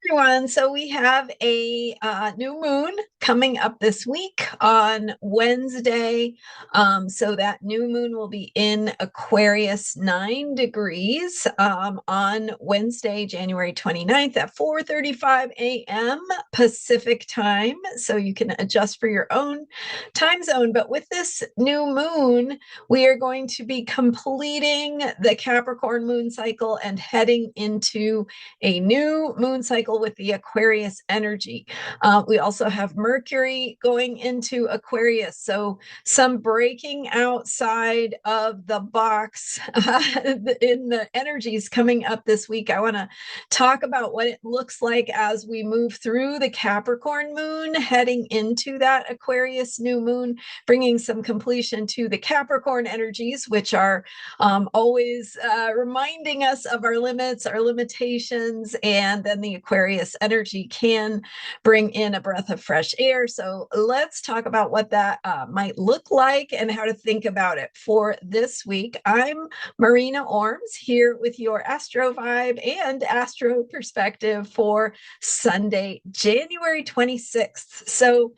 Everyone. So we have a new moon coming up this week on Wednesday. So that new moon will be in Aquarius 9 degrees on Wednesday, January 29th at 4:35 a.m. Pacific time. So you can adjust for your own time zone. But with this new moon, we are going to be completing the Capricorn moon cycle and heading into a new moon cycle with the Aquarius energy. We also have Mercury going into Aquarius. So some breaking outside of the box in the energies coming up this week. I want to talk about what it looks like as we move through the Capricorn moon, heading into that Aquarius new moon, bringing some completion to the Capricorn energies, which are always reminding us of our limits, our limitations, and then the Aquarius energy can bring in a breath of fresh air. So let's talk about what that might look like and how to think about it for this week. I'm Marina Orms here with your Astro vibe and Astro perspective for Sunday, January 26th. So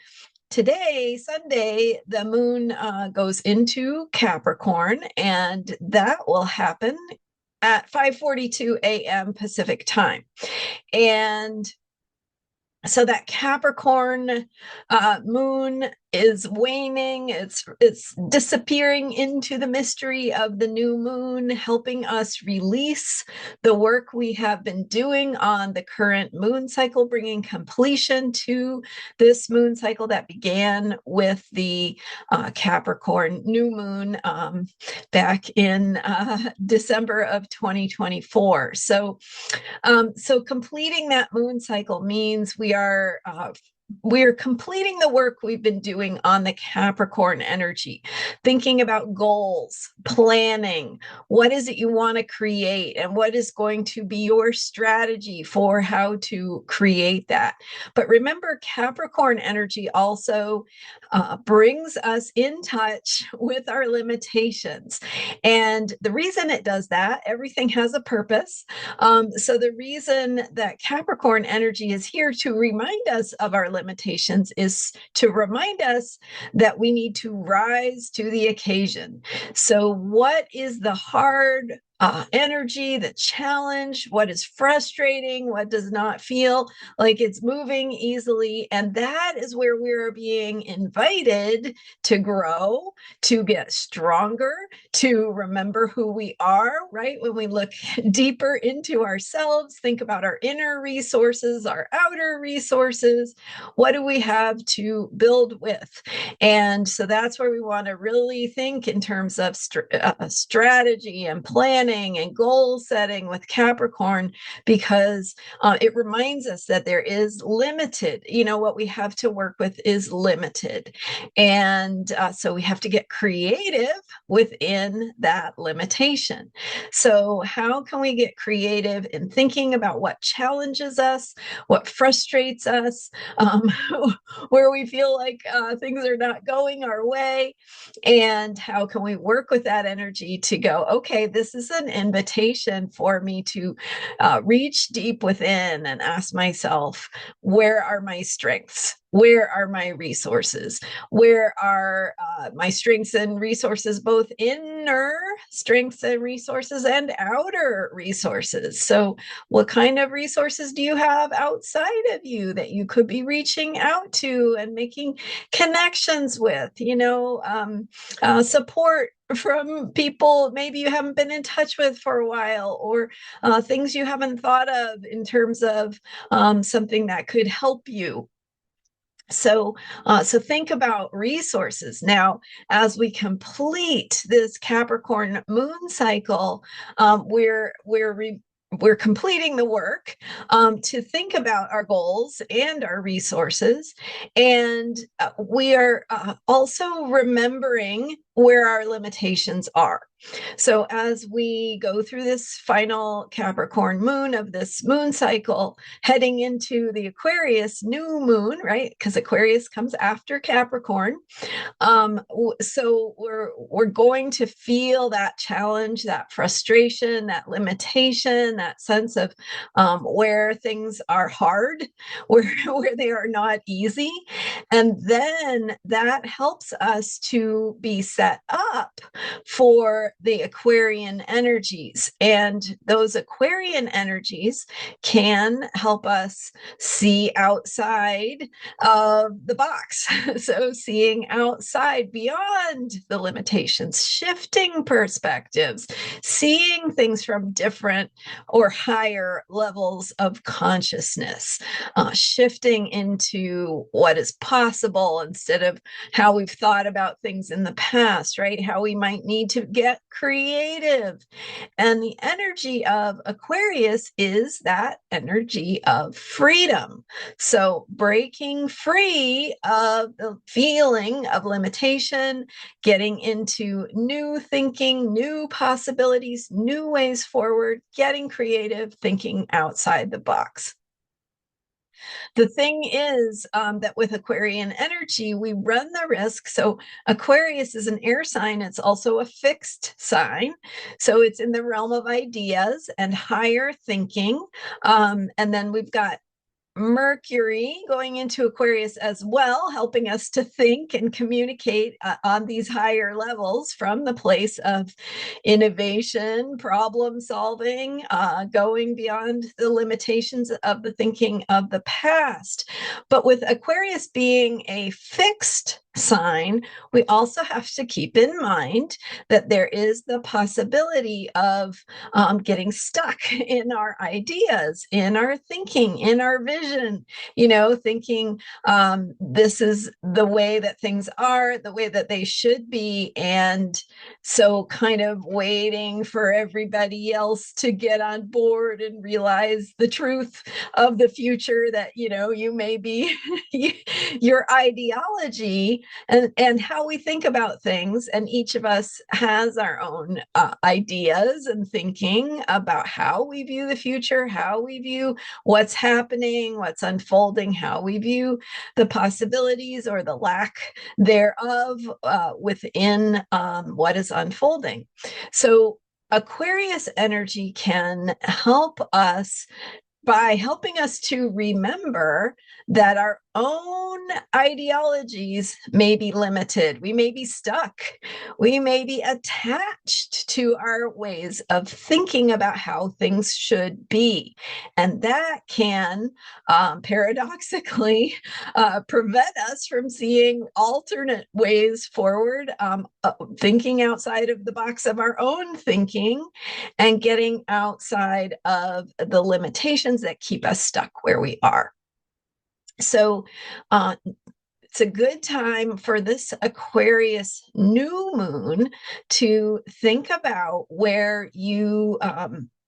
today, Sunday, the moon goes into Capricorn, and that will happen at 5:42 a.m. Pacific time. And so that Capricorn moon is waning. It's disappearing into the mystery of the new moon, helping us release the work we have been doing on the current moon cycle, bringing completion to this moon cycle that began with the Capricorn new moon back in December of 2024. So completing that moon cycle means we're completing the work we've been doing on the Capricorn energy, thinking about goals, planning, what is it you want to create, and what is going to be your strategy for how to create that. But remember, Capricorn energy also brings us in touch with our limitations. And the reason it does that, everything has a purpose. So the reason that Capricorn energy is here to remind us of our limitations is to remind us that we need to rise to the occasion. So what is the hard energy, the challenge, what is frustrating, what does not feel like it's moving easily? And that is where we're being invited to grow, to get stronger, to remember who we are, right? When we look deeper into ourselves, think about our inner resources, our outer resources, what do we have to build with? And so that's where we want to really think in terms of strategy and planning and goal setting with Capricorn, because it reminds us that there is limited, what we have to work with is limited. And so we have to get creative within that limitation. So how can we get creative in thinking about what challenges us, what frustrates us, where we feel like things are not going our way, and how can we work with that energy to go, okay, this is an invitation for me to reach deep within and ask myself, where are my strengths? Where are my resources? Where are my strengths and resources, both inner strengths and resources and outer resources? So what kind of resources do you have outside of you that you could be reaching out to and making connections with, support from people maybe you haven't been in touch with for a while, or things you haven't thought of in terms of something that could help you. So think about resources. Now, as we complete this Capricorn moon cycle, we're completing the work to think about our goals and our resources. And we are also remembering where our limitations are. So as we go through this final Capricorn moon of this moon cycle, heading into the Aquarius new moon, right? Because Aquarius comes after Capricorn. So we're going to feel that challenge, that frustration, that limitation, that sense of where things are hard, where they are not easy. And then that helps us to be set up for the Aquarian energies. And those Aquarian energies can help us see outside of the box. So seeing outside beyond the limitations, shifting perspectives, seeing things from different or higher levels of consciousness, shifting into what is possible instead of how we've thought about things in the past, right? How we might need to get creative. And the energy of Aquarius is that energy of freedom. So breaking free of the feeling of limitation, getting into new thinking, new possibilities, new ways forward, getting creative, thinking outside the box. The thing is that with Aquarian energy, we run the risk. So Aquarius is an air sign. It's also a fixed sign. So it's in the realm of ideas and higher thinking. And then we've got Mercury going into Aquarius as well, helping us to think and communicate on these higher levels from the place of innovation, problem solving, going beyond the limitations of the thinking of the past. But with Aquarius being a fixed sign, we also have to keep in mind that there is the possibility of getting stuck in our ideas, in our thinking, in our vision, thinking this is the way that things are, the way that they should be. And so kind of waiting for everybody else to get on board and realize the truth of the future that, you may be your ideology and how we think about things. And each of us has our own ideas and thinking about how we view the future, how we view what's happening, what's unfolding, how we view the possibilities or the lack thereof within what is unfolding. So Aquarius energy can help us by helping us to remember that our own ideologies may be limited. We may be stuck. We may be attached to our ways of thinking about how things should be. And that can paradoxically prevent us from seeing alternate ways forward, thinking outside of the box of our own thinking and getting outside of the limitations that keep us stuck where we are. So it's a good time for this Aquarius new moon to think about where you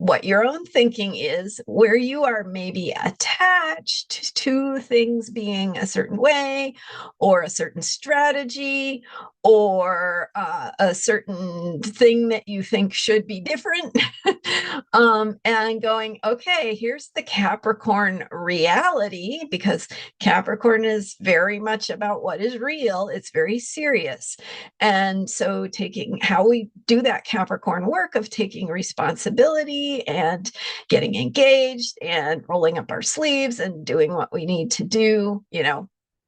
what your own thinking is, where you are maybe attached to things being a certain way or a certain strategy or a certain thing that you think should be different. And going, okay, here's the Capricorn reality, because Capricorn is very much about what is real. It's very serious. And so taking how we do that Capricorn work of taking responsibility and getting engaged and rolling up our sleeves and doing what we need to do,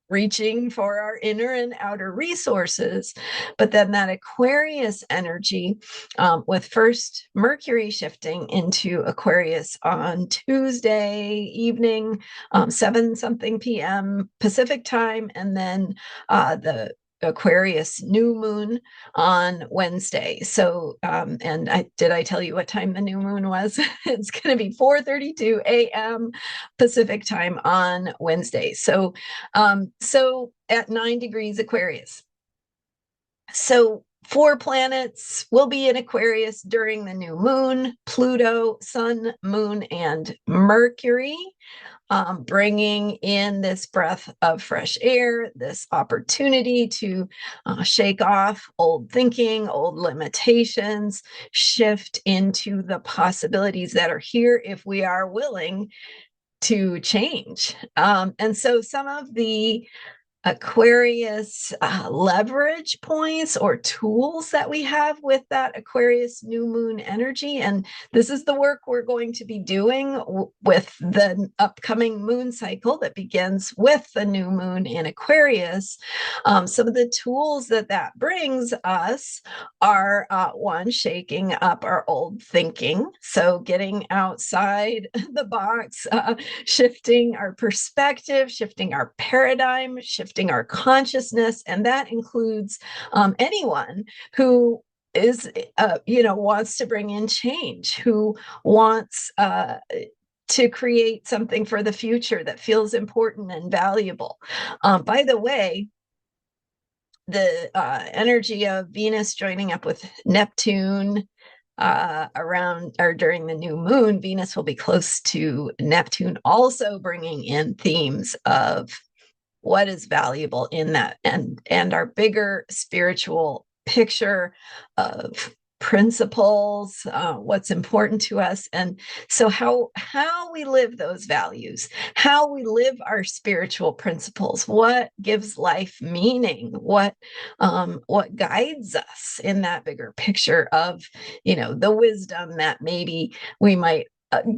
reaching for our inner and outer resources. But then that Aquarius energy, with first Mercury shifting into Aquarius on Tuesday evening, 7 something p.m. Pacific time, and then the Aquarius New Moon on Wednesday. So, and did I tell you what time the new moon was? It's going to be 4:32 a.m. Pacific time on Wednesday. So, so at 9 degrees Aquarius. So 4 planets will be in Aquarius during the new moon: Pluto, Sun, Moon, and Mercury, bringing in this breath of fresh air, this opportunity to shake off old thinking, old limitations, shift into the possibilities that are here if we are willing to change. And so some of the Aquarius leverage points or tools that we have with that Aquarius new moon energy. And this is the work we're going to be doing with the upcoming moon cycle that begins with the new moon in Aquarius. Some of the tools that that brings us are one, shaking up our old thinking. So getting outside the box, shifting our perspective, shifting our paradigm, shifting our consciousness. And that includes anyone who is, wants to bring in change, who wants to create something for the future that feels important and valuable. By the way, the energy of Venus joining up with Neptune around or during the new moon, Venus will be close to Neptune, also bringing in themes of what is valuable in that and our bigger spiritual picture of principles, what's important to us. And so how we live those values, how we live our spiritual principles, what gives life meaning, what guides us in that bigger picture of, the wisdom that maybe we might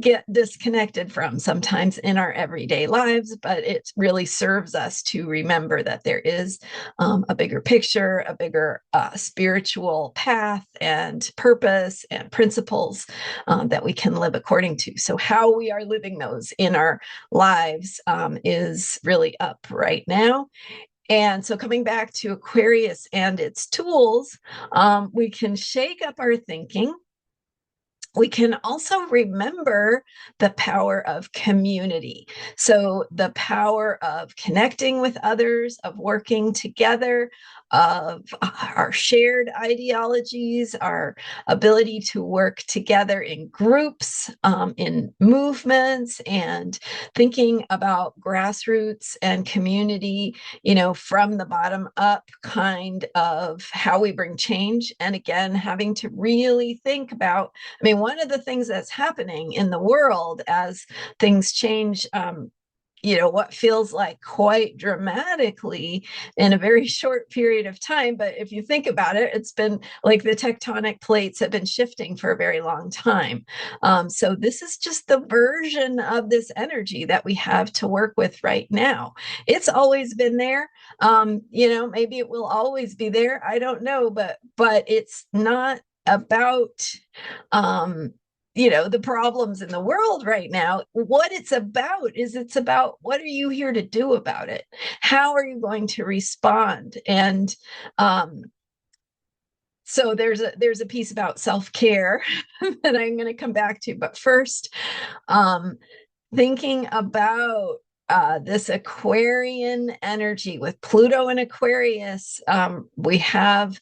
get disconnected from sometimes in our everyday lives, but it really serves us to remember that there is a bigger picture, a bigger spiritual path and purpose and principles that we can live according to. So how we are living those in our lives is really up right now. And so coming back to Aquarius and its tools, we can shake up our thinking. We can also remember the power of community. So the power of connecting with others, of working together, of our shared ideologies, our ability to work together in groups, in movements, and thinking about grassroots and community, from the bottom up kind of how we bring change. And again, having to really think about, one of the things that's happening in the world as things change, what feels like quite dramatically in a very short period of time. But if you think about it, it's been like the tectonic plates have been shifting for a very long time. So this is just the version of this energy that we have to work with right now. It's always been there. Maybe it will always be there. I don't know, but it's not about the problems in the world right now. What it's about what are you here to do about it? How are you going to respond? And so there's a piece about self-care that I'm going to come back to, but first, thinking about this Aquarian energy with Pluto and Aquarius, we have,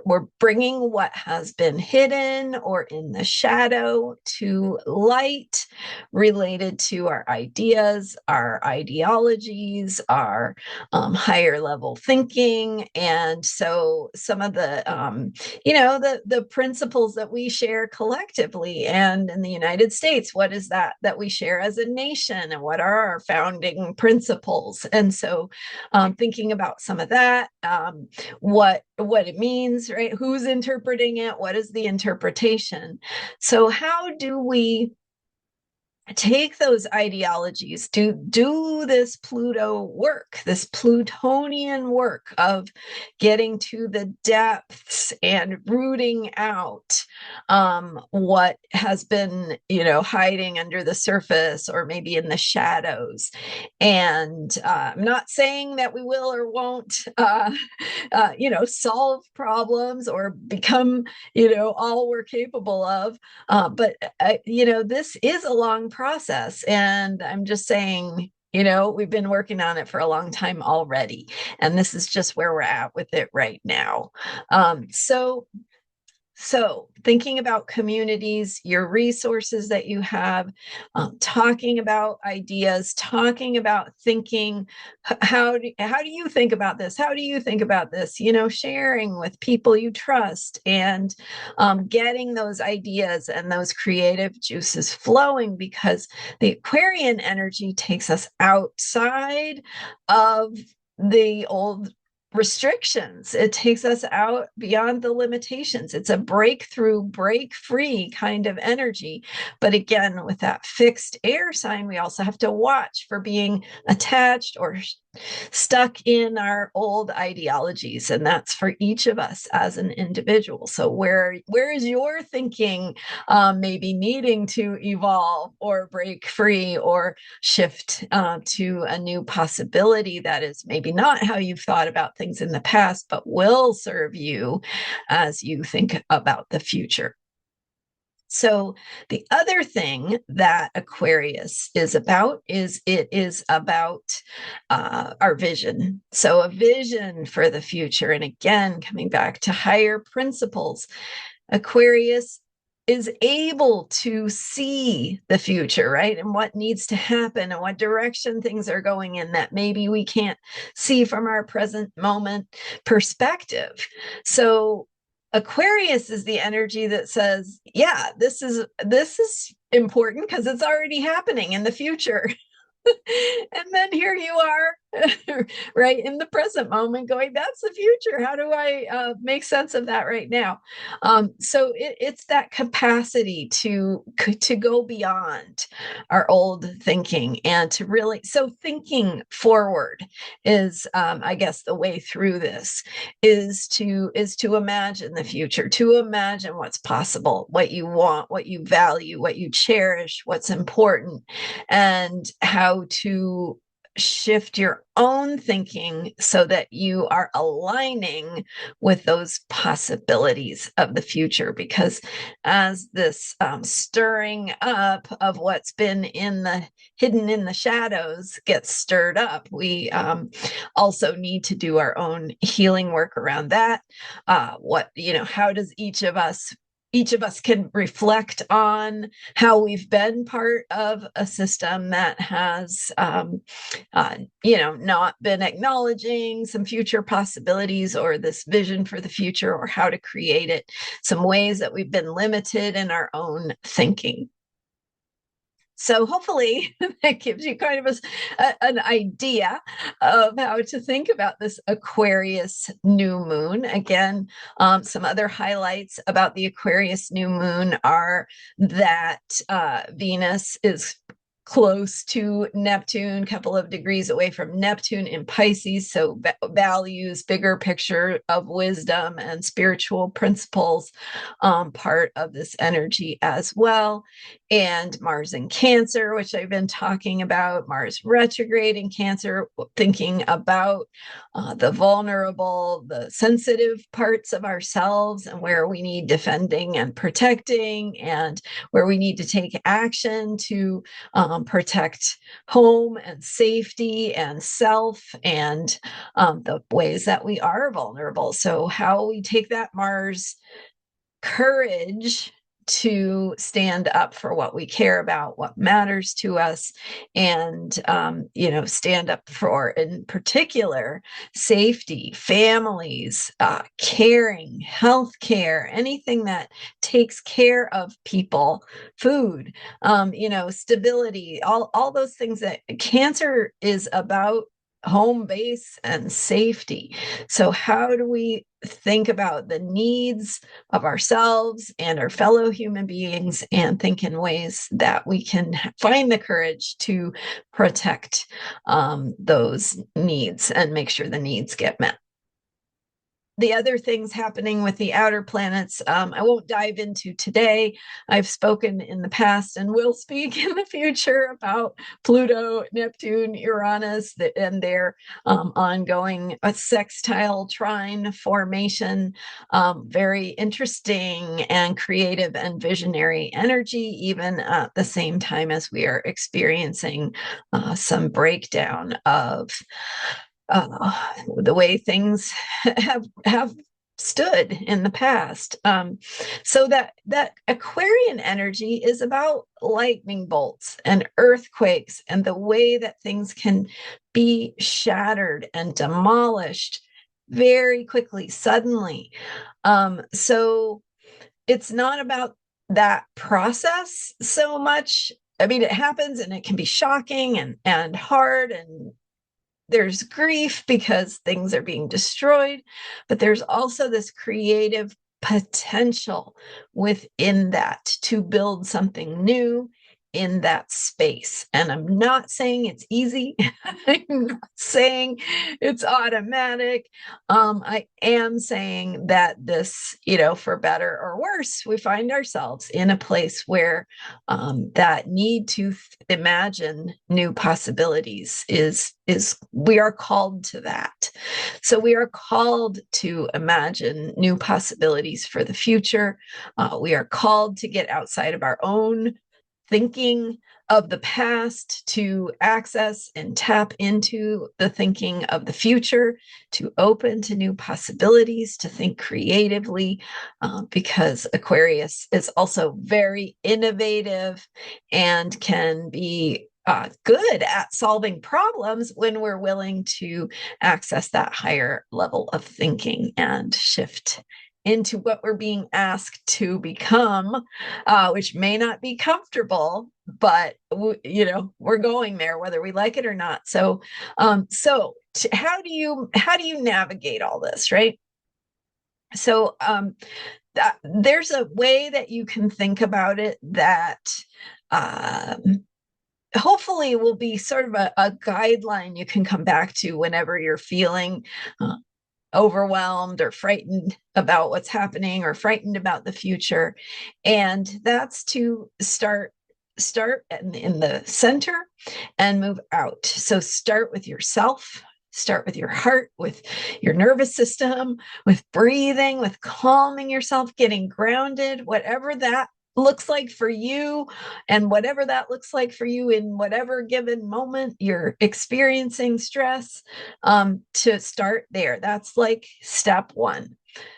we're bringing what has been hidden or in the shadow to light, related to our ideas, our ideologies, our higher level thinking. And so some of the, the principles that we share collectively and in the United States, what is that we share as a nation, and what are our founding principles? And so thinking about some of that, what it means, right? Who's interpreting it? What is the interpretation? So how do we take those ideologies, do this Pluto work, this Plutonian work of getting to the depths and rooting out what has been, hiding under the surface or maybe in the shadows. And I'm not saying that we will or won't, solve problems or become, all we're capable of. But this is a long process. And I'm just saying, We've been working on it for a long time already, and this is just where we're at with it right now. So thinking about communities, your resources that you have, talking about ideas, talking about thinking, how do you think about this? How do you think about this? Sharing with people you trust, and getting those ideas and those creative juices flowing, because the Aquarian energy takes us outside of the old restrictions. It takes us out beyond the limitations. It's a breakthrough, break free kind of energy. But again, with that fixed air sign, we also have to watch for being attached or stuck in our old ideologies, and that's for each of us as an individual. So where is your thinking maybe needing to evolve or break free or shift to a new possibility that is maybe not how you've thought about things in the past, but will serve you as you think about the future? So the other thing that Aquarius is about is it is about our vision. So a vision for the future. And again, coming back to higher principles, Aquarius is able to see the future, right? And what needs to happen and what direction things are going in that maybe we can't see from our present moment perspective. So Aquarius is the energy that says, yeah, this is important because it's already happening in the future. And then here you are, right in the present moment, going, that's the future. How do I make sense of that right now? So it's that capacity to go beyond our old thinking, and to really, so thinking forward is, I guess, the way through this is to imagine the future, to imagine what's possible, what you want, what you value, what you cherish, what's important, and how to shift your own thinking so that you are aligning with those possibilities of the future. Because as this stirring up of what's been hidden in the shadows gets stirred up, we also need to do our own healing work around that. How does each of us can reflect on how we've been part of a system that has, not been acknowledging some future possibilities or this vision for the future, or how to create it, some ways that we've been limited in our own thinking. So hopefully that gives you kind of an idea of how to think about this Aquarius new moon. Again, some other highlights about the Aquarius new moon are that Venus is close to Neptune, a couple of degrees away from Neptune in Pisces. So values, bigger picture of wisdom and spiritual principles, part of this energy as well. And Mars in Cancer, which I've been talking about, Mars retrograde in Cancer, thinking about the vulnerable, the sensitive parts of ourselves, and where we need defending and protecting, and where we need to take action to protect home and safety and self, and the ways that we are vulnerable. So how we take that Mars courage to stand up for what we care about, what matters to us, and stand up for, in particular, safety, families, caring, healthcare, anything that takes care of people, food, stability, all those things. That Cancer is about home base and safety. So how do we think about the needs of ourselves and our fellow human beings, and think in ways that we can find the courage to protect those needs and make sure the needs get met? the other things happening with the outer planets, I won't dive into today. I've spoken in the past and will speak in the future about Pluto, Neptune, Uranus, and their ongoing sextile trine formation. Very interesting and creative and visionary energy, even at the same time as we are experiencing some breakdown of the way things have stood in the past. So that Aquarian energy is about lightning bolts and earthquakes and the way that things can be shattered and demolished very quickly, suddenly. So it's not about that process so much. I mean, it happens and it can be shocking and hard, and there's grief because things are being destroyed, but there's also this creative potential within that to build something new in that space. And I'm not saying it's easy. I'm not saying it's automatic. I am saying that this, for better or worse, we find ourselves in a place where that need to imagine new possibilities is we are called to that. So we are called to imagine new possibilities for the future. We are called to get outside of our own thinking of the past, to access and tap into the thinking of the future, to open to new possibilities, to think creatively, because Aquarius is also very innovative and can be good at solving problems when we're willing to access that higher level of thinking and shift into what we're being asked to become, which may not be comfortable, but we're going there whether we like it or not. So how do you navigate all this, right? So there's a way that you can think about it that hopefully will be sort of a guideline you can come back to whenever you're feeling overwhelmed or frightened about what's happening or frightened about the future. And that's to start in the center and move out. So start with yourself, start with your heart, with your nervous system, with breathing, with calming yourself, getting grounded, whatever that looks like for you, and whatever that looks like for you in whatever given moment you're experiencing stress, to start there. That's like step one.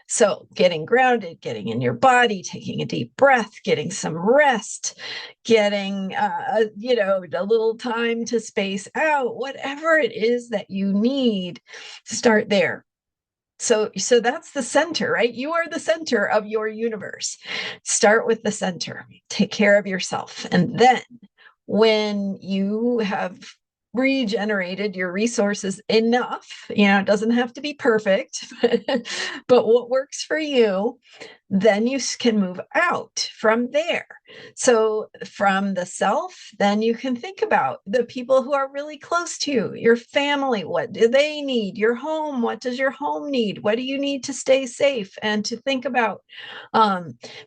So getting grounded, getting in your body, taking a deep breath, getting some rest, getting a little time to space out, whatever it is that you need, start there. So that's the center, right? You are the center of your universe. Start with the center. Take care of yourself. And then when you have regenerated your resources enough, it doesn't have to be perfect, but what works for you, then you can move out from there. So from the self, then you can think about the people who are really close to you, your family. What do they need? Your home, what does your home need? What do you need to stay safe and to think about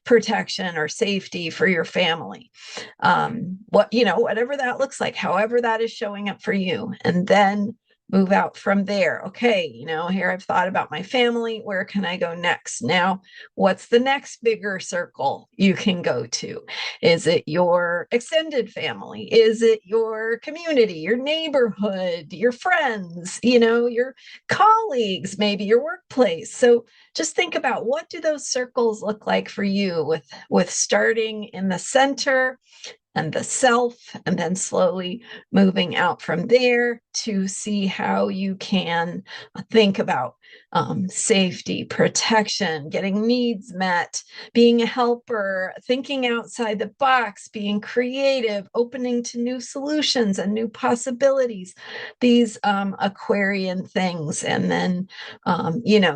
protection or safety for your family? Whatever that looks like, however that is showing up for you. And then move out from there. Okay, here I've thought about my family. Where can I go next? Now, what's the next bigger circle you can go to? Is it your extended family? Is it your community, your neighborhood, your friends, your colleagues, maybe your workplace? So just think about, what do those circles look like for you, with starting in the center and the self, and then slowly moving out from there to see how you can think about safety, protection, getting needs met, being a helper, thinking outside the box, being creative, opening to new solutions and new possibilities, these Aquarian things. And then,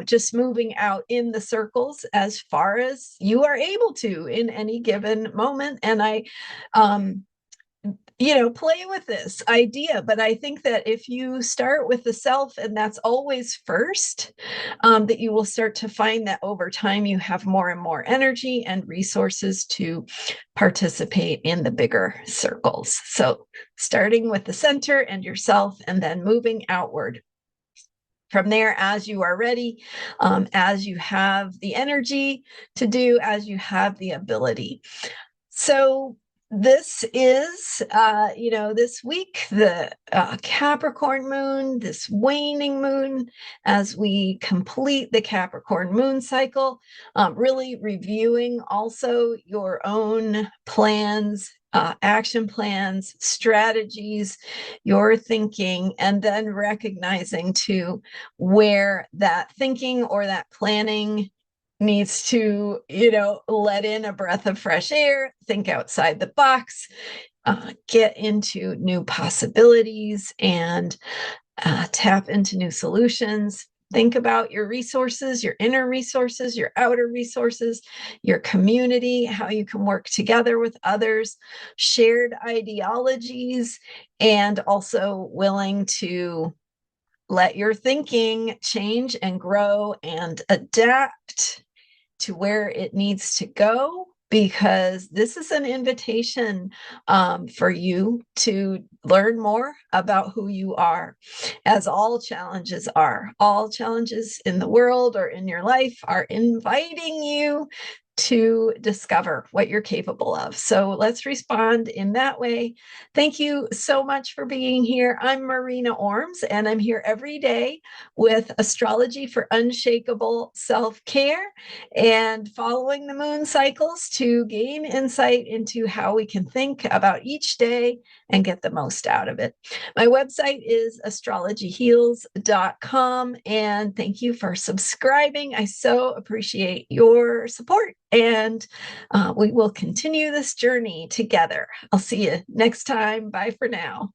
just moving out in the circles as far as you are able to in any given moment. And play with this idea. But I think that if you start with the self, and that's always first, that you will start to find that over time you have more and more energy and resources to participate in the bigger circles. So starting with the center and yourself, and then moving outward from there as you are ready, as you have the energy to do, as you have the ability. So this is, this week, the Capricorn moon, this waning moon, as we complete the Capricorn moon cycle, really reviewing also your own plans, action plans, strategies, your thinking, and then recognizing too where that thinking or that planning needs to, let in a breath of fresh air, think outside the box, get into new possibilities, and tap into new solutions. Think about your resources, your inner resources, your outer resources, your community, how you can work together with others, shared ideologies, and also willing to let your thinking change and grow and adapt to where it needs to go, because this is an invitation for you to learn more about who you are, as all challenges are. All challenges in the world or in your life are inviting you to discover what you're capable of. So let's respond in that way. Thank you so much for being here. I'm Marina Orms, and I'm here every day with Astrology for Unshakable Self-Care and following the moon cycles to gain insight into how we can think about each day and get the most out of it. My website is astrologyheals.com, and thank you for subscribing. I so appreciate your support, and we will continue this journey together. I'll see you next time. Bye for now.